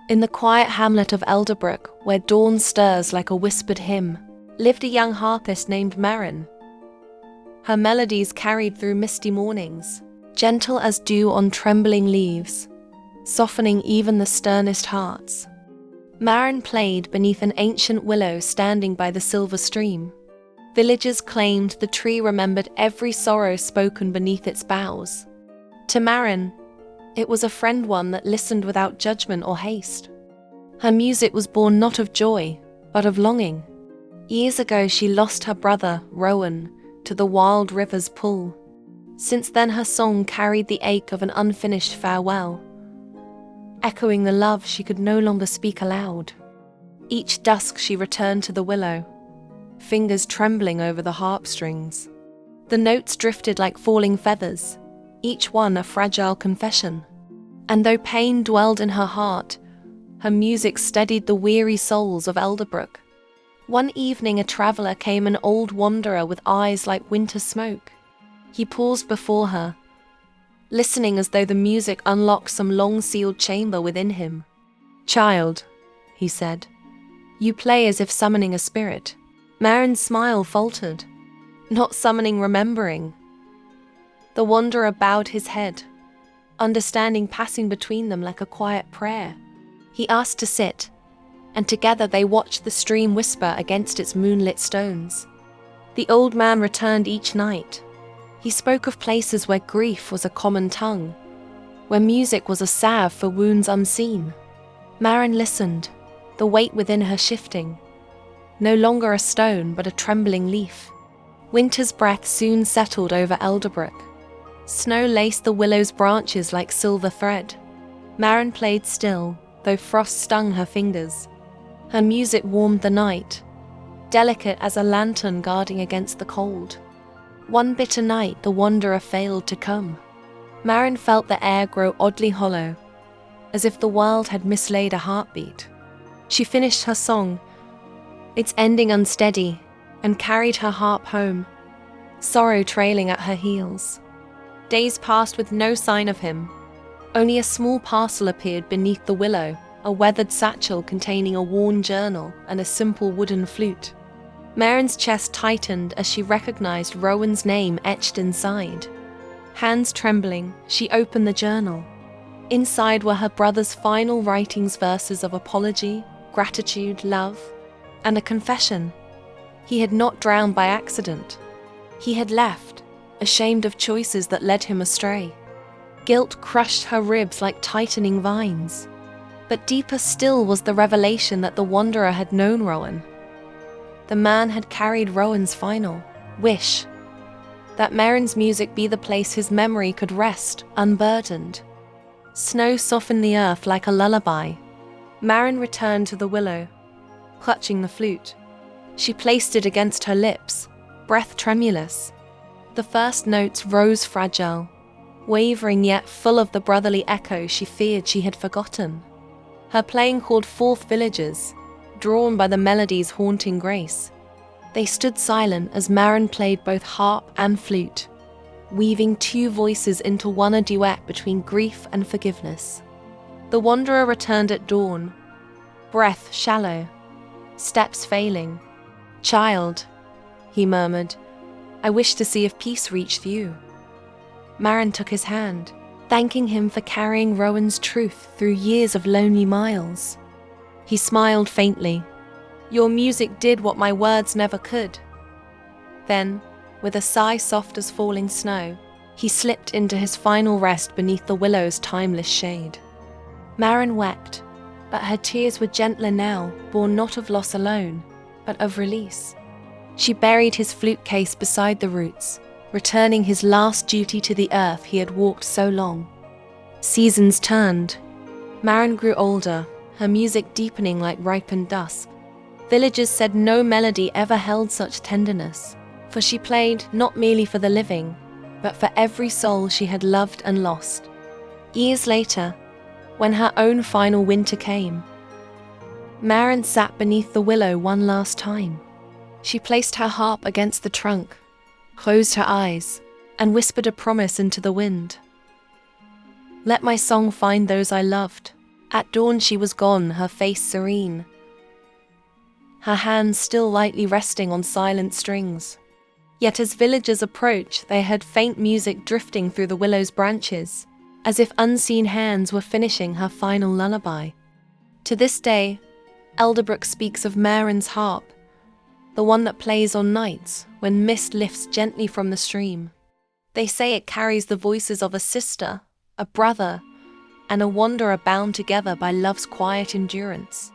In the quiet hamlet of Elderbrook, where dawn stirs like a whispered hymn, lived a young harpist named Maren. Her melodies carried through misty mornings, gentle as dew on trembling leaves, softening even the sternest hearts. Maren played beneath an ancient willow standing by the silver stream. Villagers claimed the tree remembered every sorrow spoken beneath its boughs. To Maren, it was a friend, one that listened without judgment or haste. Her music was born not of joy, but of longing. Years ago she lost her brother, Rowan, to the wild river's pull. Since then her song carried the ache of an unfinished farewell, echoing the love she could no longer speak aloud. Each dusk she returned to the willow, fingers trembling over the harp strings. The notes drifted like falling feathers, each one a fragile confession. And though pain dwelled in her heart, her music steadied the weary souls of Elderbrook. One evening a traveller came, an old wanderer with eyes like winter smoke. He paused before her, listening as though the music unlocked some long-sealed chamber within him. "Child," he said, "you play as if summoning a spirit." Maren's smile faltered. "Not summoning, remembering." The wanderer bowed his head, understanding passing between them like a quiet prayer. He asked to sit, and together they watched the stream whisper against its moonlit stones. The old man returned each night. He spoke of places where grief was a common tongue, where music was a salve for wounds unseen. Maren listened, the weight within her shifting. No longer a stone, but a trembling leaf. Winter's breath soon settled over Elderbrook. Snow laced the willow's branches like silver thread. Maren played still, though frost stung her fingers. Her music warmed the night, delicate as a lantern guarding against the cold. One bitter night the wanderer failed to come. Maren felt the air grow oddly hollow, as if the world had mislaid a heartbeat. She finished her song, its ending unsteady, and carried her harp home, sorrow trailing at her heels. Days passed with no sign of him. Only a small parcel appeared beneath the willow, a weathered satchel containing a worn journal and a simple wooden flute. Maren's chest tightened as she recognized Rowan's name etched inside. Hands trembling, she opened the journal. Inside were her brother's final writings, verses of apology, gratitude, love, and a confession. He had not drowned by accident. He had left, ashamed of choices that led him astray. Guilt crushed her ribs like tightening vines. But deeper still was the revelation that the wanderer had known Rowan. The man had carried Rowan's final wish, that Maren's music be the place his memory could rest, unburdened. Snow softened the earth like a lullaby. Maren returned to the willow, clutching the flute. She placed it against her lips, breath tremulous. The first notes rose fragile, wavering yet full of the brotherly echo she feared she had forgotten. Her playing called forth villagers, drawn by the melody's haunting grace. They stood silent as Maren played both harp and flute, weaving two voices into one, a duet between grief and forgiveness. The wanderer returned at dawn, breath shallow, steps failing. "Child," he murmured, "I wish to see if peace reached you." Maren took his hand, thanking him for carrying Rowan's truth through years of lonely miles. He smiled faintly. "Your music did what my words never could." Then, with a sigh soft as falling snow, he slipped into his final rest beneath the willow's timeless shade. Maren wept, but her tears were gentler now, born not of loss alone, but of release. She buried his flute case beside the roots, returning his last duty to the earth he had walked so long. Seasons turned. Maren grew older, her music deepening like ripened dusk. Villagers said no melody ever held such tenderness, for she played not merely for the living, but for every soul she had loved and lost. Years later, when her own final winter came, Maren sat beneath the willow one last time. She placed her harp against the trunk, closed her eyes, and whispered a promise into the wind. "Let my song find those I loved. At dawn she was gone, her face serene, her hands still lightly resting on silent strings. Yet as villagers approached, they heard faint music drifting through the willow's branches, as if unseen hands were finishing her final lullaby. To this day, Elderbrook speaks of Maren's harp, the one that plays on nights when mist lifts gently from the stream. They say it carries the voices of a sister, a brother, and a wanderer bound together by love's quiet endurance.